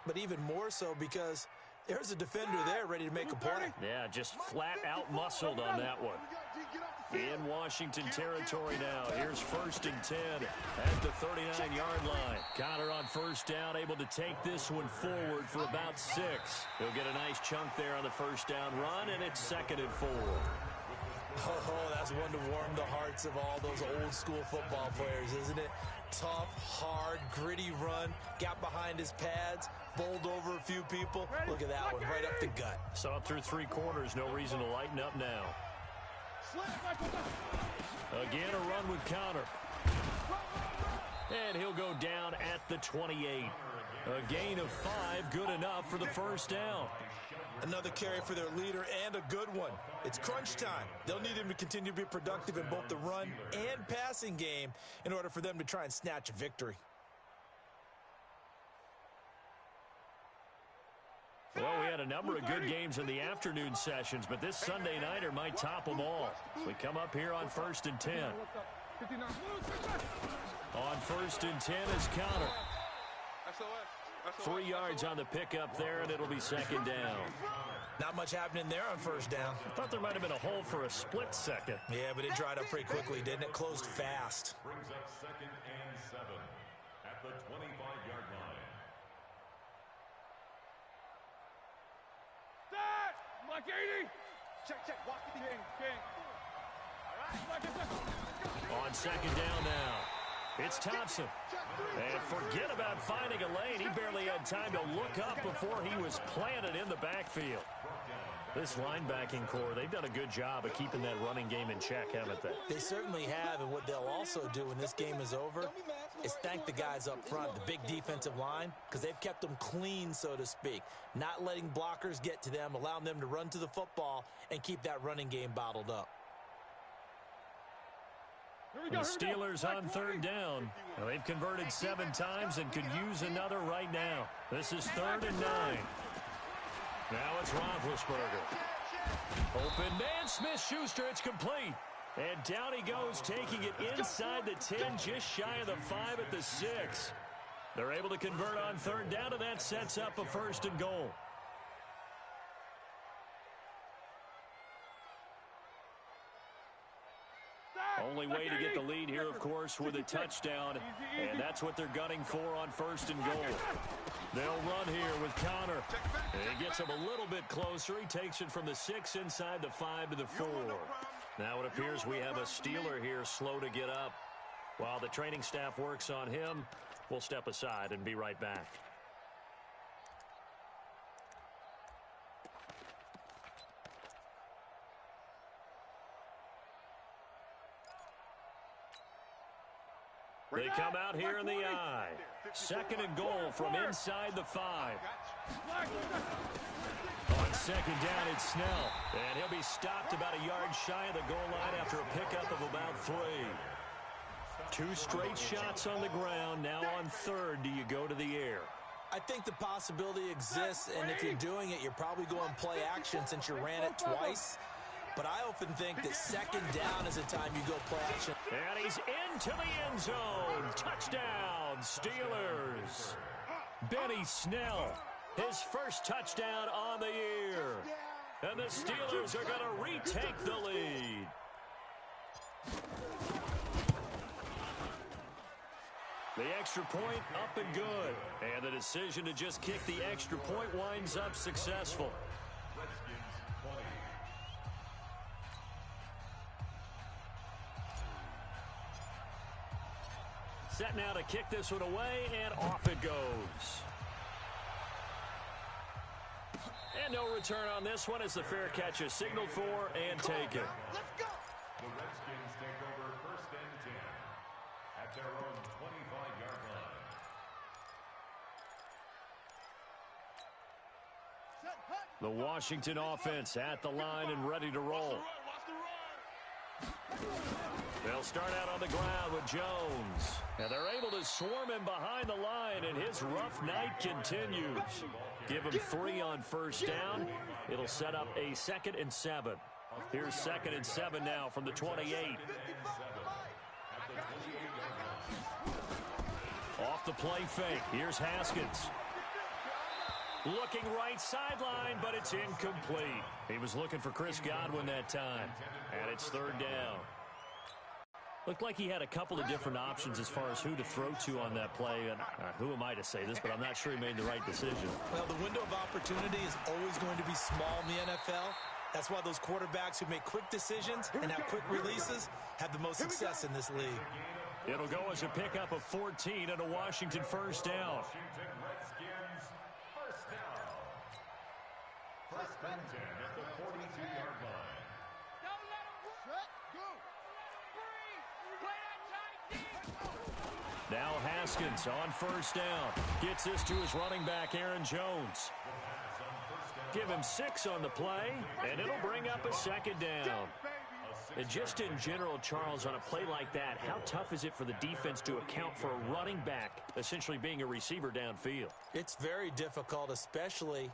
but even more so because there's a defender there ready to make a play. Yeah, just flat out muscled on that one. In Washington territory now. Here's 1st and 10 at the 39-yard line. Connor on 1st down, able to take this one forward for about 6. He'll get a nice chunk there on the 1st down run, and it's 2nd and 4. Oh, that's one to warm the hearts of all those old-school football players, isn't it? Tough, hard, gritty run, got behind his pads, bowled over a few people. Look at that one, right up the gut. Saw it through 3 quarters, no reason to lighten up now. Again, a run with Connor. And he'll go down at the 28. A gain of 5, good enough for the 1st down. Another carry for their leader and a good one. It's crunch time. They'll need him to continue to be productive in both the run and passing game in order for them to try and snatch a victory. Well, we had a number of good games in the afternoon sessions, but this Sunday nighter might top them all. So we come up here on 1st and 10. On 1st and 10 is Connor. 3 yards on the pickup there, and it'll be 2nd down. Not much happening there on 1st down. I thought there might have been a hole for a split second. Yeah, but it dried up pretty quickly, didn't it? Closed fast. Brings up 2nd and 7 at the 25-yard line. Block 80. Check. Walk the king. All right. On 2nd down now. It's Thompson. And forget about finding a lane. He barely had time to look up before he was planted in the backfield. This linebacking core, they've done a good job of keeping that running game in check, haven't they? They certainly have, and what they'll also do when this game is over is thank the guys up front, the big defensive line, because they've kept them clean, so to speak, not letting blockers get to them, allowing them to run to the football and keep that running game bottled up. The Steelers on 3rd down. Well, they've converted 7 times and could use another right now. This is 3rd and 9. Now it's Roethlisberger. Open man, Smith-Schuster, it's complete. And down he goes, taking it inside the 10, just shy of the 5 at the 6. They're able to convert on 3rd down, and that sets up a 1st and goal. Only way to get the lead here, of course, with a touchdown, and that's what they're gunning for on 1st and goal. They'll run here with Connor. He gets him a little bit closer. He takes it from the 6 inside the 5 to the 4. Now it appears we have a Steeler here slow to get up. While the training staff works on him, we'll step aside and be right back. They come out here in the I. 2nd and goal from inside the 5. On 2nd down, it's Snell. And he'll be stopped about a yard shy of the goal line after a pickup of about 3. 2 straight shots on the ground. Now on 3rd, do you go to the air? I think the possibility exists, and if you're doing it, you're probably going play action since you ran it twice. But I often think that 2nd down is the time you go play action. And he's into the end zone. Touchdown, Steelers. Benny Snell, his first touchdown on the year. And the Steelers are going to retake the lead. The extra point up and good. And the decision to just kick the extra point winds up successful. Set now to kick this one away, and off it goes. And no return on this one as the fair catch is signaled for and taken. Let's go. The Redskins take over 1st and 10 at their own 25-yard line. The Washington offense at the line and ready to roll. They'll start out on the ground with Jones. And they're able to swarm him behind the line, and his rough night continues. Give him 3 on 1st down. It'll set up a 2nd and 7. Here's 2nd and 7 now from the 28. Off the play fake. Here's Haskins. Looking right sideline, but it's incomplete. He was looking for Chris Godwin that time. And it's 3rd down. Looked like he had a couple of different options as far as who to throw to on that play. And who am I to say this, but I'm not sure he made the right decision. Well, the window of opportunity is always going to be small in the NFL. That's why those quarterbacks who make quick decisions and have quick releases have the most success in this league. It'll go as a pickup of 14 and a Washington 1st down. Washington Redskins 1st down. 1st and 10 at the 42-yard line. Now Haskins on 1st down. Gets this to his running back, Aaron Jones. Give him 6 on the play, and it'll bring up a 2nd down. And just in general, Charles, on a play like that, how tough is it for the defense to account for a running back essentially being a receiver downfield? It's very difficult, especially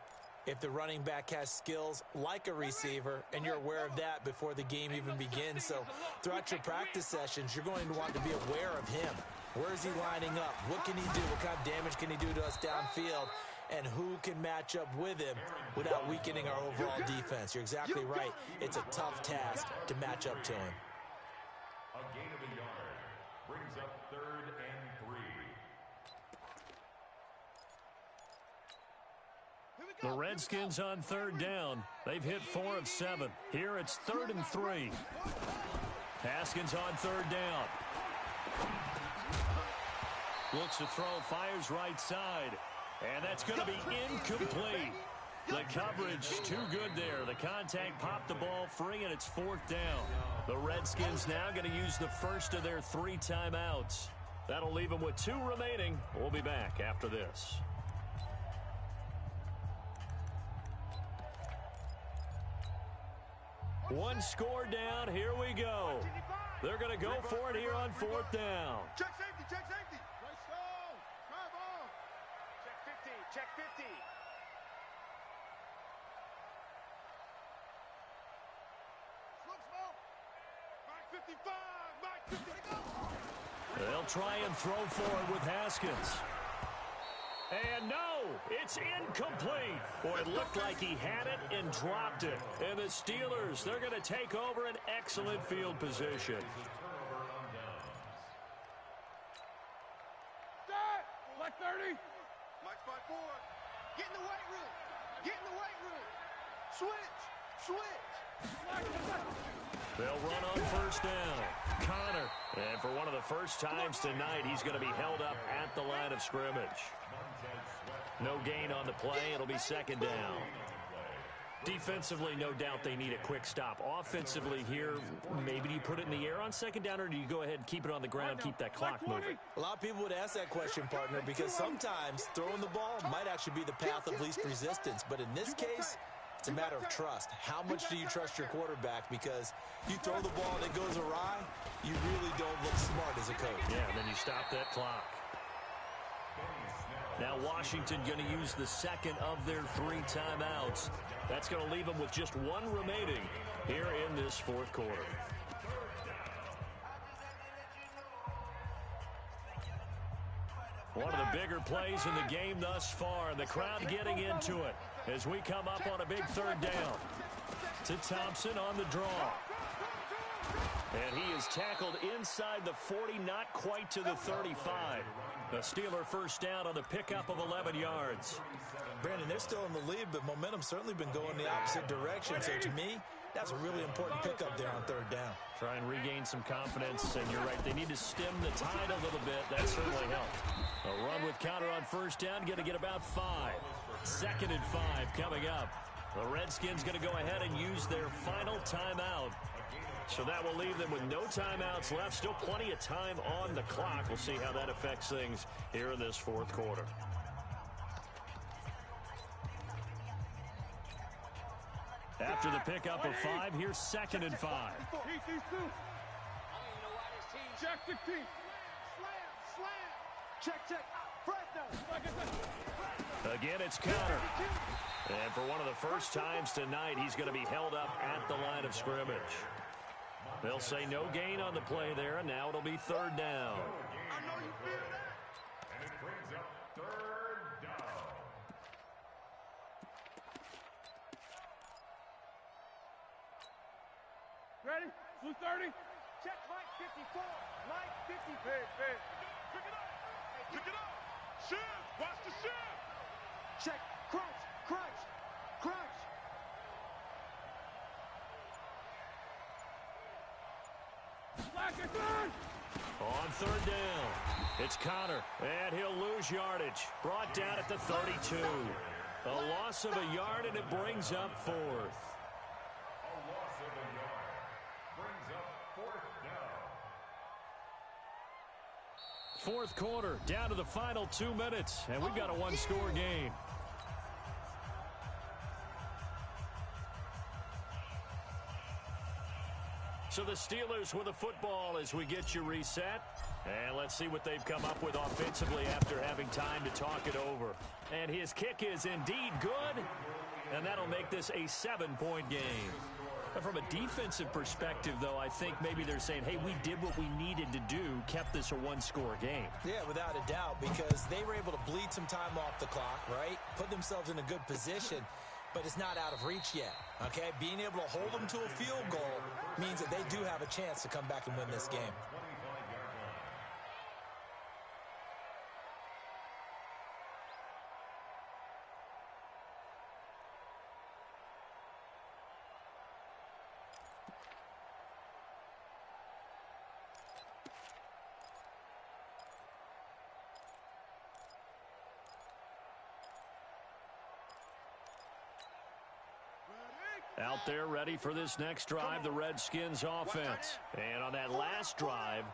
if the running back has skills like a receiver, and you're aware of that before the game even begins. So throughout your practice sessions, you're going to want to be aware of him. Where is he lining up? What can he do? What kind of damage can he do to us downfield? And who can match up with him without weakening our overall defense? You're exactly right. It's a tough task to match up to him. A gain of a yard brings up 3rd and 3. The Redskins on 3rd down. They've hit 4 of 7. Here it's 3rd and 3. Haskins on 3rd down. Looks to throw, fires right side. And that's going to be incomplete. The coverage too good there. The contact popped the ball free, and it's 4th down. The Redskins now going to use the first of their 3 timeouts. That'll leave them with 2 remaining. We'll be back after this. One score down. Here we go. They're going to go for it here on 4th down. Check safety, check safety. Check 50. Mike 55. Mike 50. They'll try and throw for it with Haskins. And no, it's incomplete. Boy, it looked like he had it and dropped it. And the Steelers, they're going to take over an excellent field position. my board. Get in the weight room. Get in the weight room. Switch. Switch. They'll run on first down. Connor. And for one of the first times tonight, he's going to be held up at the line of scrimmage. No gain on the play. It'll be second down. Defensively, no doubt they need a quick stop. Offensively here, maybe do you put it in the air on second down, or do you go ahead and keep it on the ground, keep that clock moving? A lot of people would ask that question, partner, because sometimes throwing the ball might actually be the path of least resistance. But in this case, it's a matter of trust. How much do you trust your quarterback? Because you throw the ball and it goes awry, you really don't look smart as a coach. Yeah, and then you stop that clock. Now Washington going to use the second of their 3 timeouts. That's going to leave them with just 1 remaining here in this fourth quarter. One of the bigger plays in the game thus far, and the crowd getting into it as we come up on a big third down. To Thompson on the draw. And he is tackled inside the 40, not quite to the 35. A Steeler first down on the pickup of 11 yards. Brandon, they're still in the lead, but momentum's certainly been going the opposite direction. So to me, that's a really important pickup there on third down. Try and regain some confidence, and you're right, they need to stem the tide a little bit. That certainly helped. A run with Connor on first down, going to get about 5. Second and 5 coming up. The Redskins going to go ahead and use their final timeout. So that will leave them with no timeouts left. Still plenty of time on the clock. We'll see how that affects things here in this fourth quarter. After the pickup of 5, here's second and 5. Check 16. Slam, slam. Check. Again, it's Connor. And for one of the first times tonight, he's going to be held up at the line of scrimmage. They'll say no gain on the play there, and now it'll be third down. I know you feel that. And it brings up third down. Ready? Blue 30. Check Mike 54. Mike 50. Hey. Pick it up. Pick it up. Shift. Watch the shift. Check. Crunch. On third down, it's Connor, and he'll lose yardage. Brought down at the 32. A loss of a yard, and it brings up 4th. A loss of a yard brings up fourth down. Fourth quarter, down to the final 2 minutes, and we've got a 1-score game. So the Steelers with the football as we get you reset. And let's see what they've come up with offensively after having time to talk it over. And his kick is indeed good. And that'll make this a 7-point game. But from a defensive perspective, though, I think maybe they're saying, hey, we did what we needed to do, kept this a 1-score game. Yeah, without a doubt, because they were able to bleed some time off the clock, right? Put themselves in a good position. But it's not out of reach yet, okay? Being able to hold them to a field goal means that they do have a chance to come back and win this game. Out there ready for this next drive, the Redskins offense. And on that last drive,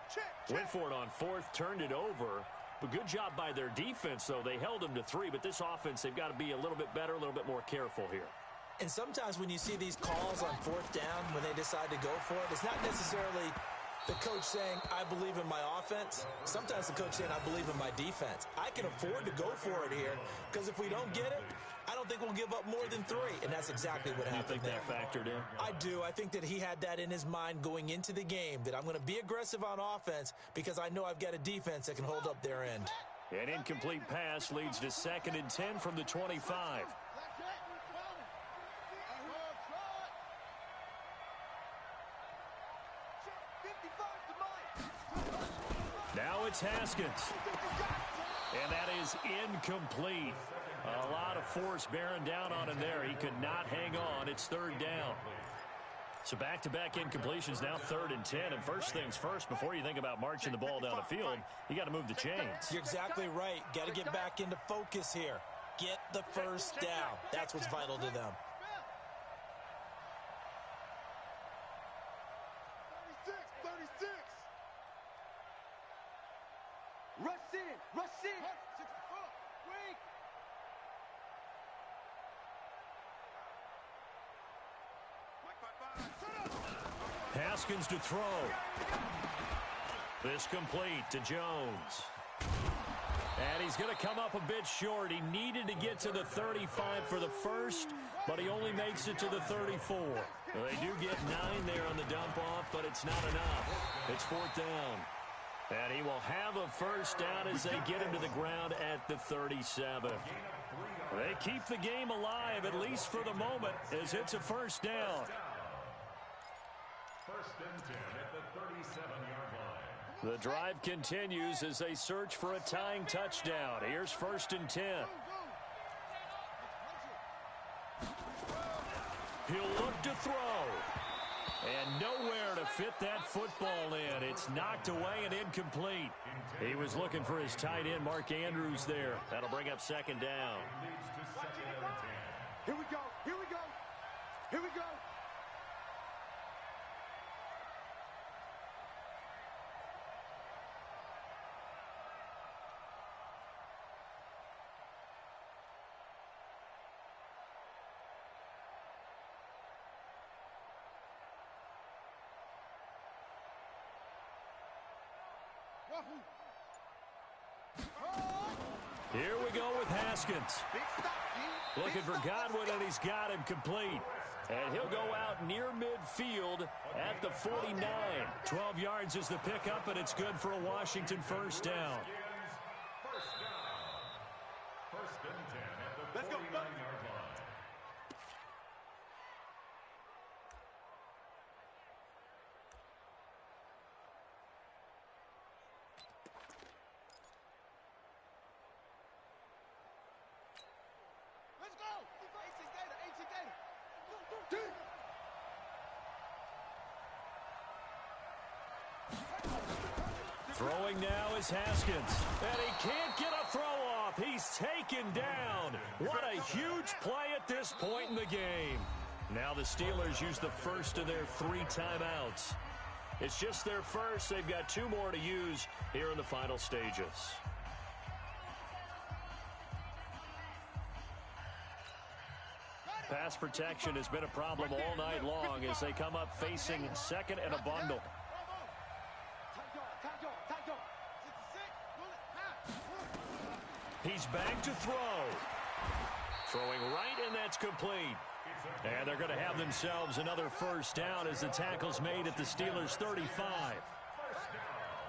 went for it on 4th, turned it over. But good job by their defense, though. They held them to 3, but this offense, they've got to be a little bit better, a little bit more careful here. And sometimes when you see these calls on 4th down, when they decide to go for it, it's not necessarily the coach saying, I believe in my offense. Sometimes the coach saying, I believe in my defense. I can afford to go for it here, because if we don't get it, I don't think we'll give up more than 3, and that's exactly what happened there. You think that factored in? I do. I think that he had that in his mind going into the game, that I'm going to be aggressive on offense because I know I've got a defense that can hold up their end. An incomplete pass leads to 2nd and 10 from the 25. Now it's Haskins. And that is incomplete. A lot of force bearing down on him there. He could not hang on. It's third down. So back-to-back incompletions, now 3rd and 10. And first things first, before you think about marching the ball down the field, you got to move the chains. You're exactly right. Got to get back into focus here. Get the first down. That's what's vital to them. 36. Rush in. Wait. Haskins to throw. This complete to Jones. And he's going to come up a bit short. He needed to get to the 35 for the first, but he only makes it to the 34. They do get 9 there on the dump off, but it's not enough. It's 4th down. And he will have a first down as they get him to the ground at the 37. They keep the game alive, at least for the moment, as it's a first down. 1st and 10 at the 37-yard line. The drive continues as they search for a tying touchdown. Here's 1st and 10. He'll look to throw. And nowhere to fit that football in. It's knocked away and incomplete. He was looking for his tight end, Mark Andrews, there. That'll bring up 2nd down. Here we go. Here we go with Haskins. Looking for Godwin, and he's got him complete. And he'll go out near midfield at the 49. 12 yards is the pickup, and it's good for a Washington first down. 1st and 10 at the 49-yard line. Throwing now is Haskins. And he can't get a throw off. He's taken down. What a huge play at this point in the game. Now the Steelers use the first of their 3 timeouts. It's just their first. They've got 2 more to use here in the final stages. Pass protection has been a problem all night long as they come up facing 2nd and a bundle. He's back to throw. Throwing right, and that's complete. And they're going to have themselves another first down as the tackle's made at the Steelers' 35.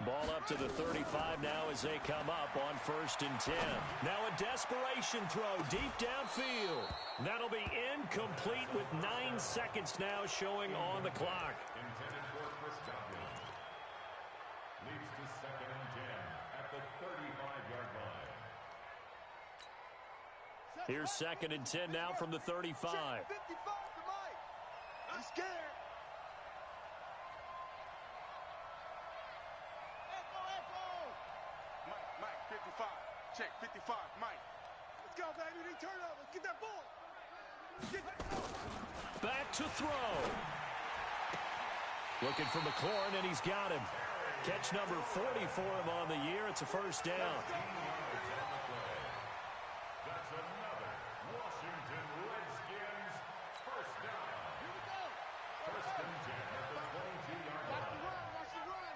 Ball up to the 35 now as they come up on 1st and 10. Now a desperation throw deep downfield. That'll be incomplete with 9 seconds now showing on the clock. Intended for Chris Godwin. Leads to 2nd and 10 at the 35-yard line. Here's 2nd and 10 now from the 35. 55 to Mike. I'm scared. Mike, 55. Check, 55, Mike. Let's go, baby. They turn up. Let's get that ball. Back to throw. Looking for McLaurin, and he's got him. Catch number 40 for him on the year. It's a first down. That's another Washington Redskins first down. 1st and 10 at the 22-yard line. Watch the run.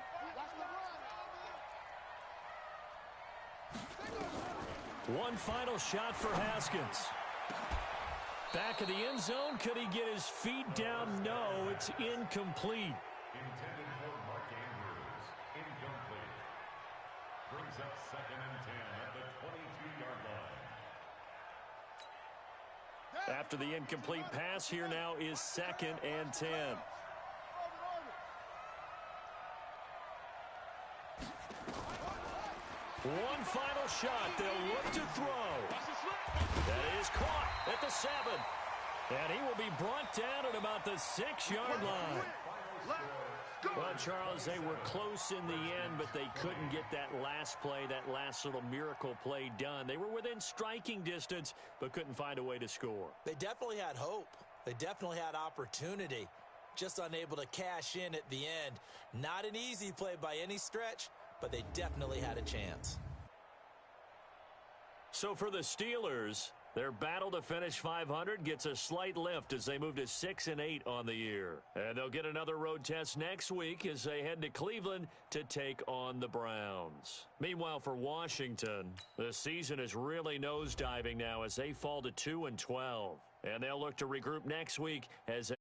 One final shot for Haskins. Back of the end zone. Could he get his feet down? No, it's incomplete. Intended for Mark Andrews. Incomplete. Brings up 2nd and 10 at the 22-yard line. After the incomplete pass, here now is 2nd and 10. One final shot. They'll look to throw. That is caught at the 7. And he will be brought down at about the 6-yard line. Well, Charles, they were close in the end, but they couldn't get that last play, that last little miracle play done. They were within striking distance, but couldn't find a way to score. They definitely had hope. They definitely had opportunity. Just unable to cash in at the end. Not an easy play by any stretch, but they definitely had a chance. So for the Steelers, their battle to finish 500 gets a slight lift as they move to 6-8 on the year. And they'll get another road test next week as they head to Cleveland to take on the Browns. Meanwhile, for Washington, the season is really nosediving now as they fall to 2-12. And they'll look to regroup next week as